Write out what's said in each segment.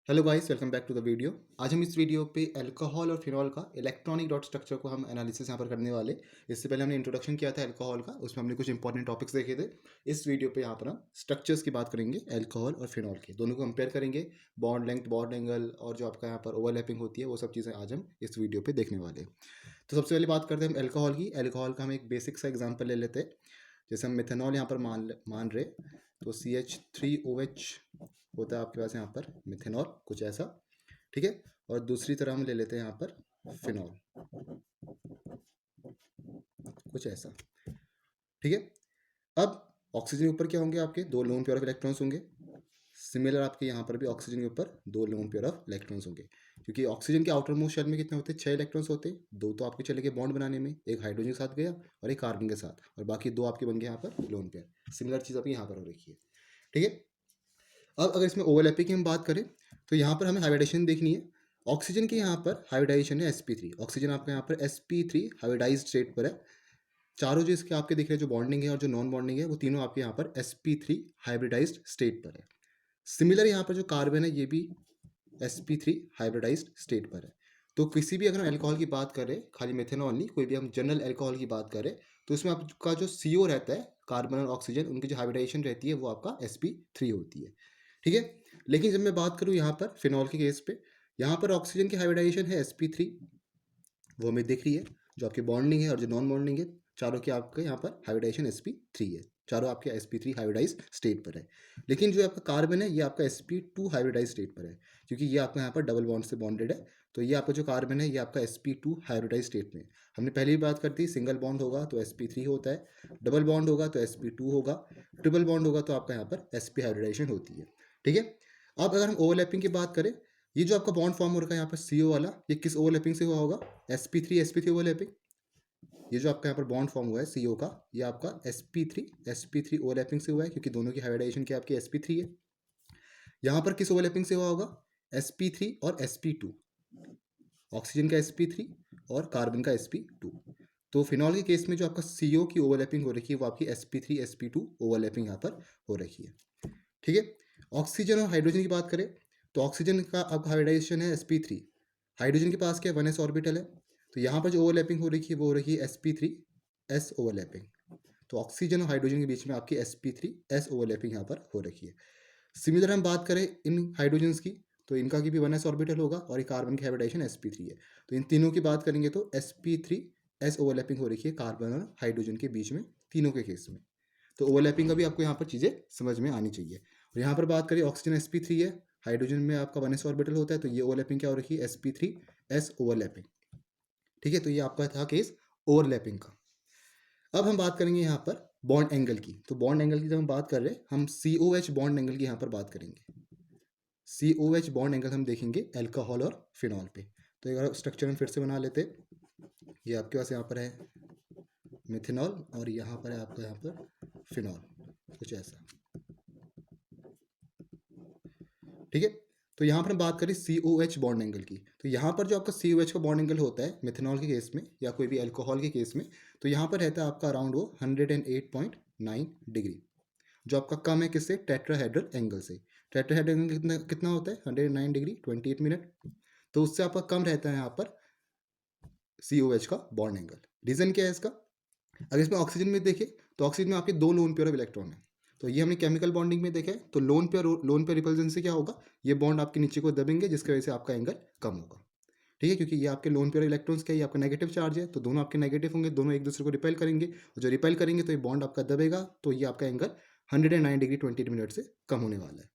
Hello guys, welcome back to the video. आज हम इस वीडियो पे अल्कोहल और फिनॉल का इलेक्ट्रॉनिक डॉट स्ट्रक्चर को हम एनालिसिस यहाँ पर करने वाले। इससे पहले हमने इंट्रोडक्शन किया था अल्कोहल का, उसमें हमने कुछ इंपॉर्टेंट टॉपिक्स देखे थे। इस वीडियो पे यहाँ पर हम स्ट्रक्चर्स की बात करेंगे अल्कोहल और फिनॉल के, दोनों को कंपेयर करेंगे। बॉन्ड लेंथ, बॉन्ड एंगल और जो आपका यहाँ पर ओवरलैपिंग होती है, वो सब चीज़ें आज हम इस वीडियो पे देखने वाले हैं। तो सबसे पहले बात करते हैं हम अल्कोहल की। अल्कोहल का हम एक बेसिक सा एग्जाम्पल ले लेते हैं। जैसे हम मिथेनॉल यहाँ पर मान रहे, तो CH3OH होता है आपके पास यहाँ पर मिथेनॉल, कुछ ऐसा। ठीक है। और दूसरी तरह हम ले लेते हैं यहाँ पर फिनॉल, कुछ ऐसा। ठीक है। अब ऑक्सीजन के ऊपर क्या होंगे, आपके दो लोन पेयर ऑफ इलेक्ट्रॉन्स होंगे। सिमिलर आपके यहाँ पर भी ऑक्सीजन के ऊपर दो लोन पेयर ऑफ इलेक्ट्रॉन्स होंगे, क्योंकि ऑक्सीजन के आउटर मोस्ट शेल में कितने होते हैं, 6 इलेक्ट्रॉन्स होते हैं। दो तो आपके चले गए बॉन्ड बनाने में, एक हाइड्रोजन के साथ गया और एक कार्बन के साथ, और बाकी दो आपके बन गए यहाँ पर लोन पेयर। सिमिलर चीज़ आपकी यहाँ पर हो रखी है। ठीक है। अब अगर इसमें ओवरलैपिंग की हम बात करें, तो यहाँ पर हमें हाइब्रिडेशन देखनी है। ऑक्सीजन के यहाँ पर हाइब्रिडाइजेशन है sp3। ऑक्सीजन आपका यहाँ पर sp3 हाइब्रिडाइज्ड स्टेट पर है। चारों जो इसके आपके दिख रहे हैं, जो बॉन्डिंग है और जो नॉन बॉन्डिंग है, वो तीनों आपके यहाँ पर sp3 हाइब्रिडाइज्ड स्टेट पर है। सिमिलर यहाँ पर जो कार्बन है, ये भी sp3 हाइब्रिडाइज्ड स्टेट पर है। तो किसी भी अगर हम एल्कोहल की बात करें, खाली मेथेनॉल नहीं, कोई भी हम जनरल एल्कोहल की बात करें, तो इसमें आपका जो CO रहता है, कार्बन और ऑक्सीजन, उनकी जो हाइब्रिडाइजेशन रहती है वो आपका sp3 होती है। ठीक है। लेकिन जब मैं बात करूँ यहाँ पर फिनॉल के केस पे, यहाँ पर ऑक्सीजन की हाइब्रिडाइजेशन है sp3, वो हमें दिख रही है। जो आपकी बॉन्डिंग है और जो नॉन बॉन्डिंग है, चारों के आपके यहाँ पर हाइब्रिडाइजेशन sp3 है। चारों आपके sp3 हाइब्रिडाइज स्टेट पर है। लेकिन जो आपका कार्बन है, ये आपका sp2 हाइब्रिडाइज स्टेट पर है, क्योंकि ये आपका यहाँ पर डबल बॉन्ड से बॉन्डेड है। तो ये आपका जो कार्बन है, ये आपका sp2 हाइब्रिडाइज स्टेट में है। हमने पहले भी बात करती, सिंगल बॉन्ड होगा तो sp3 होता है, डबल बॉन्ड होगा तो sp2 होगा, ट्रिपल बॉन्ड होगा तो आपका यहाँ पर sp हाइब्रिडाइजेशन होती है। ठीक है। अब अगर हम ओवरलैपिंग की बात करें, ये जो आपका बॉन्ड फॉर्म हो रखा है यहाँ पर CO वाला, ये किस ओवरलैपिंग से हुआ होगा, sp3 ओवरलैपिंग। ये जो आपका यहाँ पर बॉन्ड फॉर्म हुआ है CO का, ये आपका sp3 ओवरलैपिंग से हुआ है, क्योंकि दोनों की हाइब्रिडाइजेशन क्या आपकी sp3 है। यहाँ पर किस ओवरलैपिंग से हुआ होगा, sp3 और sp2, ऑक्सीजन का sp3 और कार्बन का sp2। तो फिनॉल के केस में जो आपका CO की ओवरलैपिंग हो रखी है, वो आपकी sp3 sp2 ओवरलैपिंग यहाँ पर हो रखी है। ठीक है। ऑक्सीजन और हाइड्रोजन की बात करें, तो ऑक्सीजन का अब हाइब्रिडाइजेशन है sp3, हाइड्रोजन के पास क्या 1s ऑर्बिटल है, तो यहाँ पर जो ओवरलैपिंग हो रही है, वो हो रही है sp3s ओवरलैपिंग। तो ऑक्सीजन और हाइड्रोजन के बीच में आपकी sp3s ओवरलैपिंग यहाँ पर हो रखी है। सिमिलर हम बात करें इन हाइड्रोजन्स की, तो इनका की भी 1s ऑर्बिटल होगा और ये कार्बन की हाइब्रिडाइजेशन sp3 है। तो इन तीनों की बात करेंगे तो sp3s ओवरलैपिंग हो रखी है कार्बन और हाइड्रोजन के बीच में, तीनों के केस में। तो ओवरलैपिंग का भी आपको यहाँ पर चीज़ें समझ में आनी चाहिए। और यहाँ पर बात करें, ऑक्सीजन sp3 है, हाइड्रोजन में आपका 1s ऑर्बिटल होता है, तो ये ओवरलैपिंग क्या हो रखी है, sp3s ओवरलैपिंग। ठीक है। तो ये आपका था केस ओवरलैपिंग का। अब हम बात करेंगे यहाँ पर बॉन्ड एंगल की। तो बॉन्ड एंगल की जब हम बात कर रहे हैं, हम COH बॉन्ड एंगल की यहाँ पर बात करेंगे। COH बॉन्ड एंगल हम देखेंगे अल्कोहल और फिनॉल पे। तो एक स्ट्रक्चर हम फिर से बना लेते। ये आपके पास यहाँ पर है मिथेनॉल और यहाँ पर है आपका यहाँ पर फिनॉल, कुछ ऐसा। ठीक है। तो यहाँ पर हम बात करें COH बॉन्ड एंगल की, तो यहाँ पर जो आपका COH का बॉन्ड एंगल होता है मिथेनॉल के केस में या कोई भी अल्कोहल के केस में, तो यहाँ पर रहता है आपका अराउंड वो 108.9 डिग्री, जो आपका कम है किससे, टेट्राहेड्रल एंगल से। टेट्राहेड्रल एंगल कितना कितना होता है, 109 डिग्री 28 मिनट। तो उससे आपका कम रहता है यहाँ पर COH का बॉन्ड एंगल। रीज़न क्या है इसका, अगर इसमें ऑक्सीजन में देखें, तो ऑक्सीजन में आपके दो लोन पेयर ऑफ इलेक्ट्रॉन है। तो ये हमने केमिकल बॉन्डिंग में देखा है। तो लोन पेयर रिपल्जन से क्या होगा, ये बॉन्ड आपके नीचे को दबेंगे, जिसकी वजह से आपका एंगल कम होगा। ठीक है, क्योंकि ये आपके लोन पेयर इलेक्ट्रॉन्स क्या है, ये आपका नेगेटिव चार्ज है, तो दोनों आपके नेगेटिव होंगे, दोनों एक दूसरे को रिपेल करेंगे, और जो रिपेल करेंगे तो ये बॉन्ड आपका दबेगा, तो ये आपका एंगल 109 डिग्री 28 मिनट से कम होने वाला है।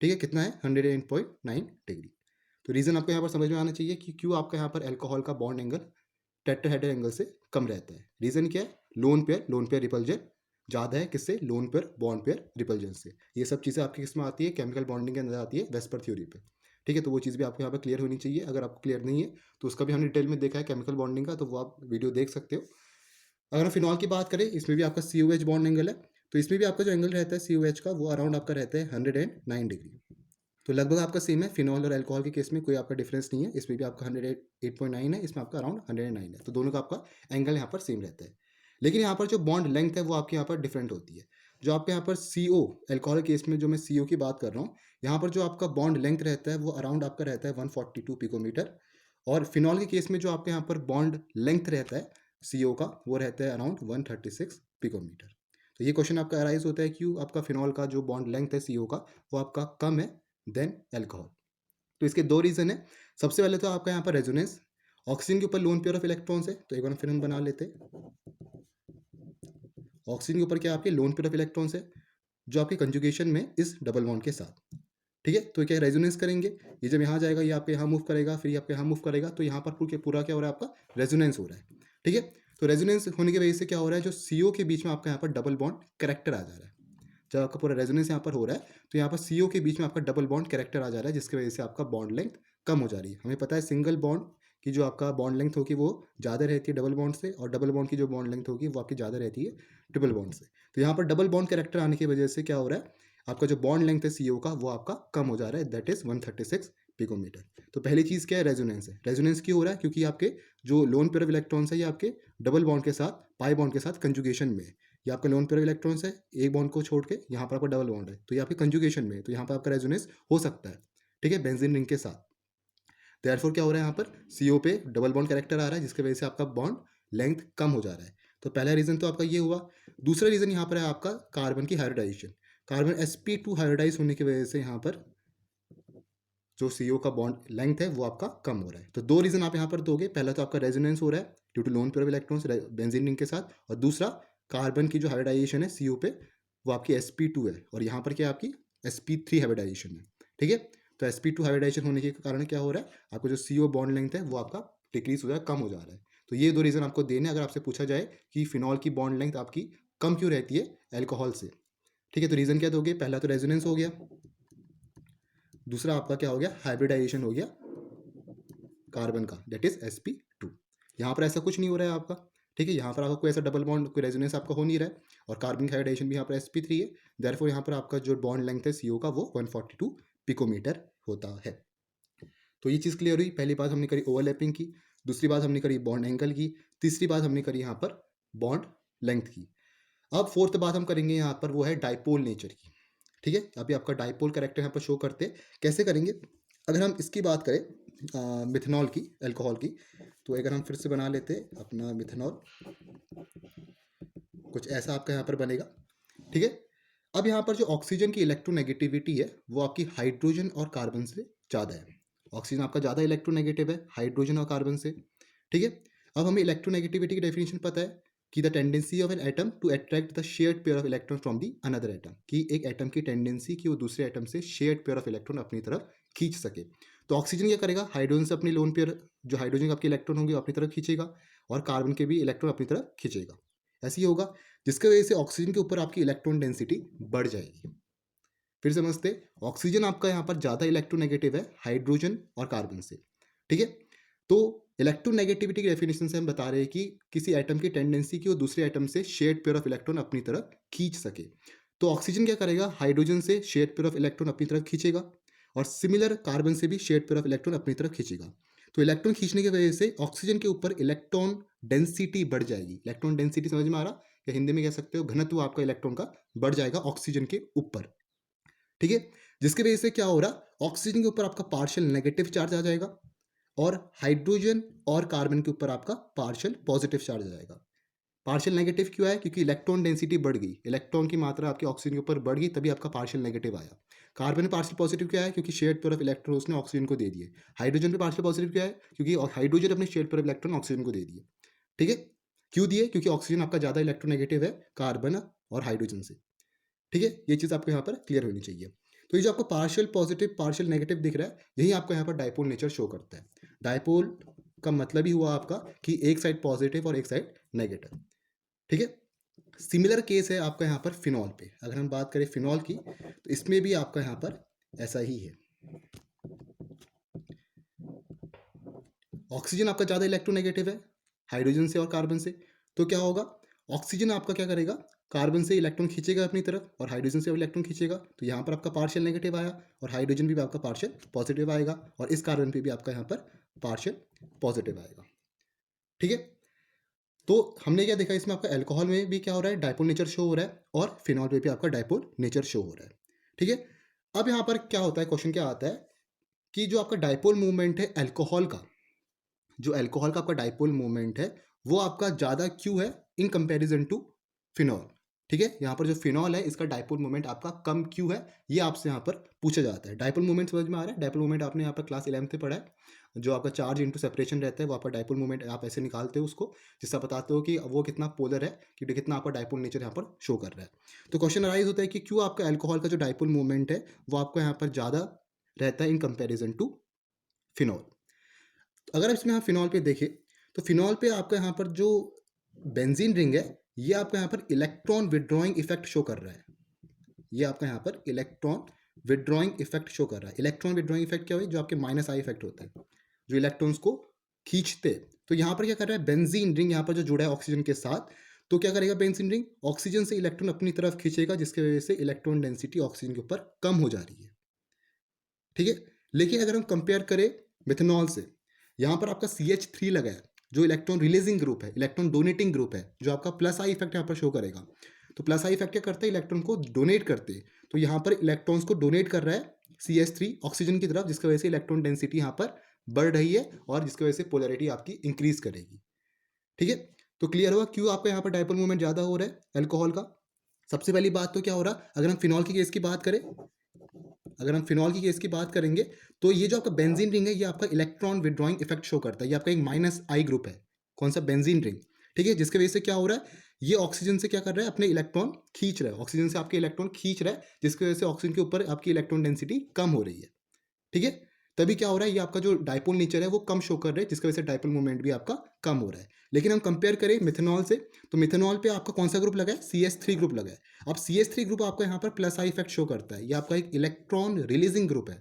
ठीक है, कितना है, 108.9 डिग्री। तो रीज़न आपको यहाँ पर समझ में आना चाहिए कि क्यों आपका यहाँ पर अल्कोहल का बॉन्ड एंगल टेट्राहेड्रल एंगल से कम रहता है। रीज़न क्या है, लोन पेयर रिपल्जन ज़्यादा है किससे, lone pair bond pair repulsion से। ये सब चीज़ें आपकी किस में आती है, केमिकल बॉन्डिंग के अंदर आती है, वेस्पर थ्योरी पे। ठीक है। तो वो चीज़ भी आपको यहाँ पर क्लियर होनी चाहिए। अगर आपको क्लियर नहीं है तो उसका भी हमने डिटेल में देखा है केमिकल बॉन्डिंग का, तो वो आप वीडियो देख सकते हो। अगर हम फिनॉल की बात करें, इसमें भी आपका COH बॉन्ड एंगल है, तो इसमें भी आपका जो एंगल रहता है COH का, वो अराउंड आपका रहता है 109 डिग्री। तो लगभग आपका सेम है, फिनॉल और अल्कोहल के केस में कोई आपका डिफरेंस नहीं है। इसमें भी आपका 108.9 है, इसमें आपका अराउंड 109 है, तो दोनों का आपका एंगल यहाँ पर सेम रहता है। लेकिन यहाँ पर जो बॉन्ड लेंथ है वो आपकी यहाँ पर डिफरेंट होती है। जो आपके यहाँ पर CO एल्कोहल केस में जो मैं CO की बात कर रहा हूँ, यहाँ पर जो आपका बॉन्ड लेंथ रहता है वो अराउंड आपका रहता है 142 पिकोमीटर, और फिनॉल के केस में जो आपके यहाँ पर बॉन्ड लेंथ रहता है CO का वो रहता है अराउंड 136 पिकोमीटर। तो ये क्वेश्चन आपका अराइज होता है क्यों आपका फिनॉल का जो बॉन्ड लेंथ है CO का वो आपका कम है देन एल्कोहल। तो इसके दो रीज़न है। सबसे पहले तो आपका यहाँ पर रेजोनेंस, ऑक्सीजन के ऊपर लोन पेयर ऑफ इलेक्ट्रॉन्स है, तो एक बार फिर हम बना लेते हैं। ऑक्सीजन के ऊपर क्या आपके लोन पेयर ऑफ इलेक्ट्रॉन्स है जो आपके कंजुगेशन में इस डबल बॉन्ड के साथ, ठीक है। तो क्या रेजोनेंस करेंगे, ये जब यहाँ जाएगा ये आपके यहाँ मूव करेगा, फिर ये आपके यहाँ मूव करेगा, तो यहाँ पर पूरा क्या हो रहा है आपका रेजोनेंस हो रहा है, ठीक है। तो रेजोनेंस होने की वजह से क्या हो रहा है, जो CO के बीच में आपका यहाँ पर डबल बॉन्ड कैरेक्टर आ जा रहा है। जब आपका पूरा रेजोनेंस यहाँ पर हो रहा है तो यहाँ पर CO के बीच में आपका डबल बॉन्ड कैरेक्टर आ जा रहा है, जिसकी वजह से आपका बॉन्ड लेंथ कम हो जा रही है। हमें पता है सिंगल बॉन्ड की जो आपका बॉन्ड लेंथ होगी वो ज़्यादा रहती है डबल बॉन्ड से, और डबल बॉन्ड की जो बॉन्ड लेंथ होगी वो आपकी ज़्यादा रहती है ट्रिपल बॉन्ड से। तो यहाँ पर डबल बॉन्ड कैरेक्टर आने की वजह से क्या हो रहा है, आपका जो बॉन्ड लेंथ है CO का वो आपका कम हो जा रहा है, दैट इज 136 पिकोमीटर। तो पहली चीज़ क्या है, रेजोनेंस है। रेजोनेंस क्यों हो रहा है, क्योंकि आपके जो लोन पेयर ऑफ इलेक्ट्रॉन्स है ये आपके डबल बॉन्ड के साथ पाई बॉन्ड के साथ कंजुगेशन में है। ये आपका लोन पेयर ऑफ इलेक्ट्रॉन्स है, एक बॉन्ड को छोड़ के यहाँ पर आपका डबल बॉन्ड है, तो ये आपके कंजुगेशन में है, तो यहाँ पर आपका रेजोनेंस हो सकता है, ठीक है, बेंजीन रिंग के साथ। देयरफॉर क्या हो रहा है, यहाँ पर CO पे डबल बॉन्ड कैरेक्टर आ रहा है, जिसकी वजह से आपका बॉन्ड लेंथ कम हो जा रहा है। तो पहला रीज़न तो आपका ये हुआ। दूसरा रीज़न यहाँ पर है आपका कार्बन की हाइब्रिडाइजेशन। कार्बन sp2 हाइब्रिडाइज होने की वजह से यहाँ पर जो CO का बॉन्ड लेंथ है वो आपका कम हो रहा है। तो दो रीज़न आप यहाँ पर दोगे, पहला तो आपका रेजोनेंस हो रहा है due to lone pair of electrons benzene ring के साथ, और दूसरा कार्बन की जो हाइब्रिडाइजेशन है CO पे वो आपकी sp2 है, और यहाँ पर क्या है आपकी sp3 हाइब्रिडाइजेशन है, ठीक है। तो sp2 हाइब्रिडाइजेशन होने के कारण क्या हो रहा है, आपको जो CO बॉन्ड लेंथ है वो आपका डिक्रीज हो रहा है, कम हो जा रहा है। तो ये दो रीज़न आपको देने, अगर आपसे पूछा जाए कि फिनॉल की बॉन्ड लेंथ आपकी कम क्यों रहती है एल्कोहल से, ठीक है। तो रीज़न क्या दोगे, पहला तो रेजोनेंस हो गया, दूसरा आपका क्या हो गया, हाइब्रिडाइजेशन हो गया कार्बन का, दैट इज sp2। यहाँ पर ऐसा कुछ नहीं हो रहा है आपका, ठीक है। यहाँ पर आपका कोई ऐसा डबल बॉन्ड कोई रेजोनेंस आपका हो नहीं रहा है, और कार्बन की हाइब्रिडाइजेशन भी यहाँ पर sp3 है, देयरफॉर यहाँ पर आपका जो बॉन्ड लेंथ है CO का वो 142 पिकोमीटर होता है। तो ये चीज़ क्लियर हुई। पहली बात हमने करी ओवरलैपिंग की, दूसरी बात हमने करी बॉन्ड एंगल की, तीसरी बात हमने करी यहाँ पर बॉन्ड लेंथ की। अब फोर्थ बात हम करेंगे यहाँ पर वो है डाइपोल नेचर की, ठीक है। अभी आपका डाइपोल कैरेक्टर यहाँ पर शो करते हैं, कैसे करेंगे। अगर हम इसकी बात करें मिथेनॉल की, अल्कोहल की, तो अगर हम फिर से बना लेते हैं अपना मिथेनॉल, कुछ ऐसा आपका यहाँ पर बनेगा, ठीक है। अब यहाँ पर जो ऑक्सीजन की इलेक्ट्रोनेगेटिविटी है वो आपकी हाइड्रोजन और कार्बन से ज़्यादा है। ऑक्सीजन आपका ज़्यादा इलेक्ट्रोनेगेटिव है हाइड्रोजन और कार्बन से, ठीक है। अब हमें इलेक्ट्रोनेगेटिविटी की डेफिनेशन पता है कि the tendency of an atom to attract the shared pair of electron from the another atom, कि एक एटम की टेंडेंसी कि वो दूसरे एटम से शेयर्ड पेयर ऑफ इलेक्ट्रॉन अपनी तरफ खींच सके। तो ऑक्सीजन क्या करेगा, हाइड्रोजन से अपनी लोन पेयर जो हाइड्रोजन के आपके इलेक्ट्रॉन होंगे अपनी तरफ खींचेगा, और कार्बन के भी इलेक्ट्रॉन अपनी तरफ खींचेगा। ऐसे ही होगा, जिसकी वजह से ऑक्सीजन के ऊपर आपकी इलेक्ट्रॉन डेंसिटी बढ़ जाएगी। फिर समझते, ऑक्सीजन आपका यहाँ पर ज़्यादा इलेक्ट्रोनेगेटिव है हाइड्रोजन और कार्बन से, ठीक है। तो इलेक्ट्रोनेगेटिविटी की डेफिनेशन से हम बता रहे हैं कि किसी एटम की टेंडेंसी कि वो दूसरे एटम से शेयर्ड पेयर ऑफ इलेक्ट्रॉन अपनी तरफ खींच सके। तो ऑक्सीजन क्या करेगा, हाइड्रोजन से शेयर्ड पेयर ऑफ इलेक्ट्रॉन अपनी तरफ खींचेगा, और सिमिलर कार्बन से भी शेयर्ड पेयर ऑफ इलेक्ट्रॉन अपनी तरफ खींचेगा। तो इलेक्ट्रॉन खींचने की वजह से ऑक्सीजन के ऊपर इलेक्ट्रॉन डेंसिटी बढ़ जाएगी। इलेक्ट्रॉन डेंसिटी समझ में आ रहा, या हिंदी में कह सकते हो घनत्व आपका इलेक्ट्रॉन का बढ़ जाएगा ऑक्सीजन के ऊपर, ठीक है। जिसकी वजह से क्या हो रहा, ऑक्सीजन के ऊपर आपका पार्शियल नेगेटिव चार्ज आ जाएगा, और हाइड्रोजन और कार्बन के ऊपर आपका पार्शियल पॉजिटिव चार्ज आ जाएगा। पार्शियल नेगेटिव क्यों है, क्योंकि इलेक्ट्रॉन डेंसिटी बढ़ गई, इलेक्ट्रॉन की मात्रा आपके ऑक्सीजन के ऊपर बढ़ गई, तभी आपका पार्शियल नेगेटिव आया। कार्बन में पार्शियल पॉजिटिव क्या है, क्योंकि शेयर्ड पेयर ऑफ इलेक्ट्रॉन उसने ऑक्सीजन को दे दिए। हाइड्रोजन पे पार्शियल पॉजिटिव क्या है, क्योंकि हाइड्रोजन अपने shared pair of electron oxygen को दे दिए, ठीक है। क्यों दिए, क्योंकि ऑक्सीजन आपका ज़्यादा इलेक्ट्रोनेगेटिव है कार्बन और हाइड्रोजन से, ठीक है। ये चीज़ आपको यहाँ पर क्लियर होनी चाहिए। तो ये जो आपको पार्शियल पॉजिटिव पार्शियल नेगेटिव दिख रहा है, यही आपको यहाँ पर डाइपोल नेचर शो करता है। डाइपोल का मतलब ही हुआ आपका कि एक साइड पॉजिटिव और एक साइड नेगेटिव, ठीक है। सिमिलर केस है आपका यहाँ पर फिनॉल पे। अगर हम बात करें फिनॉल की, तो इसमें भी आपका यहाँ पर ऐसा ही है। ऑक्सीजन आपका ज़्यादा इलेक्ट्रोनेगेटिव है हाइड्रोजन से और कार्बन से, तो क्या होगा, ऑक्सीजन आपका क्या करेगा, कार्बन से इलेक्ट्रॉन खींचेगा अपनी तरफ, और हाइड्रोजन से इलेक्ट्रॉन खींचेगा, तो यहाँ पर आपका पार्शियल नेगेटिव आया, और हाइड्रोजन भी आपका पार्शियल पॉजिटिव आएगा, और इस कार्बन पे भी आपका यहाँ पर पार्शियल पॉजिटिव आएगा, ठीक है। तो हमने क्या देखा इसमें, आपका अल्कोहल में भी क्या हो रहा है, डाइपोल नेचर शो हो रहा है, और फिनॉल में भी आपका डाइपोल नेचर शो हो रहा है। ठीक है, अब यहाँ पर क्या होता है, क्वेश्चन क्या आता है कि जो आपका डाइपोल मूवमेंट है अल्कोहल का, जो अल्कोहल का आपका डाइपोल मूवमेंट है वो आपका ज़्यादा क्यों है इन कंपैरिजन टू फिनॉल। ठीक है, यहाँ पर जो फिनॉल है इसका डाइपोल मूवमेंट आपका कम क्यों है, ये आपसे यहाँ पर पूछा जाता है। डाइपोल मूवमेंट समझ में आ रहा है, डाइपोल मूवमेंट आपने यहाँ पर क्लास 11th में पढ़ा है, जो आपका चार्ज इंटू सेपरेशन रहता है वो आपका डाइपोल मूवमेंट आप ऐसे निकालते हो उसको, जिससे आप बताते हो कि वो कितना पोलर है, कि कितना आपका डाइपोल नेचर यहाँ पर शो कर रहा है। तो क्वेश्चन अराइज होता है कि क्यों आपका अल्कोहल का जो डाइपोल मूवमेंट है वो आपका यहाँ पर ज़्यादा रहता है इन कंपेरिजन टू फिनॉल। अगर इसमें आप फिनॉल पे देखें तो फिनॉल पे आपका यहाँ पर जो बेंजीन रिंग है ये आपका यहाँ पर इलेक्ट्रॉन विड्रॉइंग इफेक्ट शो कर रहा है। ये आपका यहाँ पर इलेक्ट्रॉन विड्रॉइंग इफेक्ट शो कर रहा है। इलेक्ट्रॉन विड्रॉइंग इफेक्ट क्या हुई, जो आपके माइनस आई इफेक्ट होता है, जो इलेक्ट्रॉन्स को खींचते। तो यहाँ पर क्या कर रहा है, बेंजीन रिंग यहाँ पर जो जुड़ा है ऑक्सीजन के साथ, तो क्या करेगा बेंजीन रिंग, ऑक्सीजन से इलेक्ट्रॉन अपनी तरफ खींचेगा, जिसकी वजह से इलेक्ट्रॉन डेंसिटी ऑक्सीजन के ऊपर कम हो जा रही है। ठीक है, लेकिन अगर हम कंपेयर करें मिथेनॉल से, यहाँ पर आपका CH3 लगा है, जो इलेक्ट्रॉन रिलीजिंग ग्रुप है, इलेक्ट्रॉन डोनेटिंग ग्रुप है, जो आपका प्लस आई इफेक्ट यहाँ पर शो करेगा। तो प्लस आई इफेक्ट क्या करता है, इलेक्ट्रॉन को डोनेट करते हैं। तो यहाँ पर इलेक्ट्रॉन्स को डोनेट कर रहा है CH3 ऑक्सीजन की तरफ, जिसकी वजह से इलेक्ट्रॉन डेंसिटी यहाँ पर बढ़ रही है, और जिसकी वजह से पोलैरिटी आपकी इंक्रीज करेगी। ठीक है, तो क्लियर होगा क्यों आपका यहाँ पर डाइपोल मूवमेंट ज़्यादा हो रहा है अल्कोहल का। सबसे पहली बात तो क्या हो रहा, अगर हम फिनॉल की केस की बात करें, अगर हम फिनॉल की केस की बात करेंगे, तो ये जो आपका बेंजीन रिंग है ये आपका इलेक्ट्रॉन विड्रॉइंग इफेक्ट शो करता है। ये आपका एक माइनस आई ग्रुप है, कौन सा, बेंजीन रिंग। ठीक है, जिसकी वजह से क्या हो रहा है, ये ऑक्सीजन से क्या कर रहा है, अपने इलेक्ट्रॉन खींच रहा है, ऑक्सीजन से आपके इलेक्ट्रॉन खींच रहा है, जिसकी वजह से ऑक्सीजन के ऊपर आपकी इलेक्ट्रॉन डेंसिटी कम हो रही है। ठीक है, तभी क्या हो रहा है, ये आपका जो डाइपोल नेचर है वो कम शो कर रहा है, जिसकी वजह से डाइपोल मूवमेंट भी आपका कम हो रहा है। लेकिन हम कंपेयर करें मिथेनॉल से, तो मिथेनॉल पे आपका कौन सा ग्रुप लगा है, CH3 ग्रुप लगा है। अब CH3 ग्रुप आपका यहाँ पर प्लस आई इफेक्ट शो करता है, ये आपका एक इलेक्ट्रॉन रिलीजिंग ग्रुप है।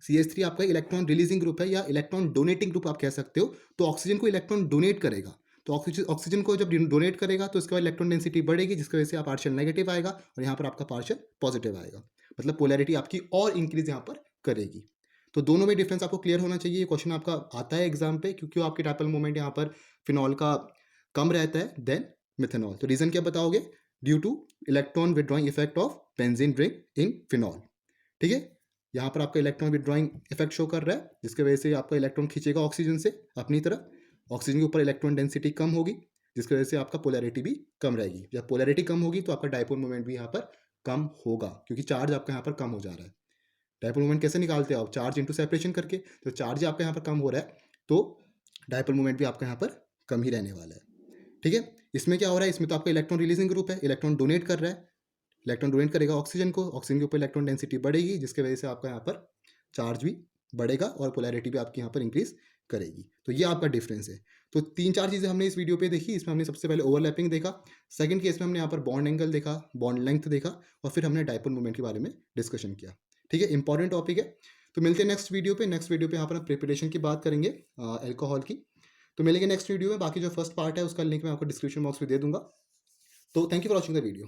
CH3 आपका इलेक्ट्रॉन रिलीजिंग ग्रुप है, या इलेक्ट्रॉन डोनेटिंग ग्रुप आप कह सकते हो। तो ऑक्सीजन को इलेक्ट्रॉन डोनेट करेगा, तो ऑक्सीजन को जब डोनेट करेगा तो इसके बाद इलेक्ट्रॉन डेंसिटी बढ़ेगी, जिसकी वजह से आप पार्शियल नेगेटिव आएगा, और यहाँ पर आपका पार्शियल पॉजिटिव आएगा, मतलब पोलैरिटी आपकी और इंक्रीज यहाँ पर करेगी। तो दोनों में डिफरेंस आपको क्लियर होना चाहिए। ये क्वेश्चन आपका आता है एग्जाम पे, क्योंकि आपके डाइपोल मोमेंट यहाँ पर फिनॉल का कम रहता है देन मिथेनॉल। तो रीजन क्या बताओगे, due two electron withdrawing effect of benzene ring in phenol. ठीक है, यहाँ पर आपका इलेक्ट्रॉन विड्रॉइंग इफेक्ट शो कर रहा है, जिसकी वजह से आपका इलेक्ट्रॉन खींचेगा ऑक्सीजन से अपनी तरफ, ऑक्सीजन के ऊपर इलेक्ट्रॉन डेंसिटी कम होगी, जिसकी वजह से आपका पोलैरिटी भी कम रहेगी। जब पोलैरिटी कम होगी तो आपका डाइपोल मोमेंट भी यहाँ पर कम होगा, क्योंकि चार्ज आपका यहाँ पर कम हो जा रहा है। डाइपोल मोमेंट कैसे निकालते हो आप, चार्ज इंटू सेपरेशन करके। तो चार्ज आपका यहाँ पर कम हो रहा है, तो डाइपोल मोमेंट भी आपका यहाँ पर कम ही रहने वाला है। ठीक है, इसमें क्या हो रहा है, इसमें तो आपका इलेक्ट्रॉन रिलीजिंग ग्रुप है, इलेक्ट्रॉन डोनेट कर रहा है, इलेक्ट्रॉन डोनेट करेगा ऑक्सीजन को, ऑक्सीजन के ऊपर इलेक्ट्रॉन डेंसिटी बढ़ेगी, जिसकी वजह से आपका यहाँ पर चार्ज भी बढ़ेगा और पोलैरिटी भी आपकी यहाँ पर इंक्रीज करेगी। तो ये आपका डिफरेंस है। तो 3-4 चीज़ें हमने इस वीडियो पे देखी। इसमें हमने सबसे पहले ओवरलैपिंग देखा, सेकंड केस में हमने यहाँ पर बॉन्ड एंगल देखा, बॉन्ड लेंथ देखा, और फिर हमने डाइपोल मूवमेंट के बारे में डिस्कशन किया। ठीक है, इंपॉर्टेंट टॉपिक है। तो मिलते हैं नेक्स्ट वीडियो पे। नेक्स्ट वीडियो पे यहाँ पर हम प्रिपरेशन की बात करेंगे अल्कोहल की। तो मिलेंगे नेक्स्ट वीडियो में। बाकी जो फर्स्ट पार्ट है उसका लिंक मैं आपको डिस्क्रिप्शन बॉक्स में दे दूंगा। तो thank you for watching the video.